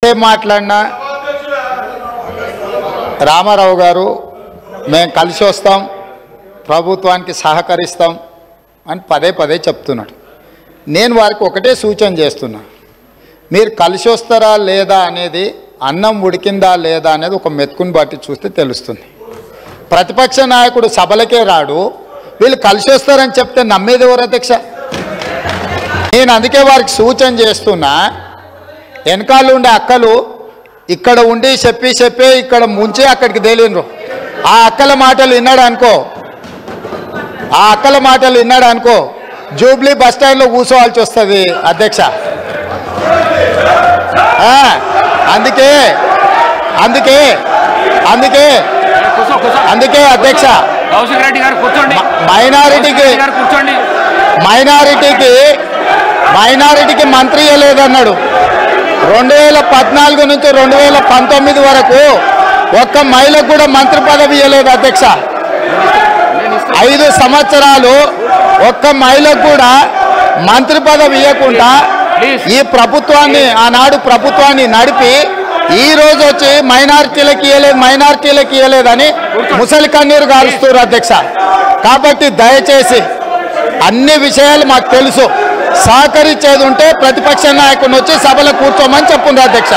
మాట్లాడినా రామారావు గారు మేము కలిసి వస్తాం, ప్రభుత్వానికి సహకరిస్తాం అని పదే పదే చెప్తున్నాడు. నేను వారికి ఒకటే సూచన చేస్తున్నా, మీరు కలిసి వస్తారా లేదా అనేది, అన్నం ఉడికిందా లేదా అనేది ఒక మెతుకుని బట్టి చూస్తే తెలుస్తుంది. ప్రతిపక్ష నాయకుడు సభలకే రాడు, వీళ్ళు కలిసి వస్తారని చెప్తే నమ్మేది ఎవరు అధ్యక్ష? నేను అందుకే వారికి సూచన చేస్తున్నా, వెనకాల ఉండే అక్కలు ఇక్కడ ఉండి చెప్పి ఇక్కడ ముంచి అక్కడికి తేలినరు. ఆ అక్కల మాటలు విన్నాడు అనుకో జూబ్లీ బస్ స్టాండ్లో కూర్చోవాల్సి వస్తుంది అధ్యక్ష. అందుకే అందుకే అందుకే అందుకే అధ్యక్ష, మైనారిటీకి మంత్రి ఇవ్వలేదన్నాడు. 2014 నుంచి 2019 వరకు ఒక్క మహిళకు కూడా మంత్రి పదవి ఇవ్వలేదు అధ్యక్ష. 5 సంవత్సరాలు ఒక్క మహిళకు కూడా మంత్రి పదవి ఇవ్వకుండా ఈ ప్రభుత్వాన్ని, ఆనాడు ప్రభుత్వాన్ని నడిపి ఈ రోజు వచ్చి మైనారిటీలకు ఇవ్వలేదని ముసలి కన్నీరు గారుస్తారు అధ్యక్ష. కాబట్టి దయచేసి అన్ని విషయాలు మాకు తెలుసు, సహకరించేది ఉంటే ప్రతిపక్ష నాయకుడిని వచ్చి సభలో కూర్చోమని చెప్పుండ్రు అధ్యక్ష.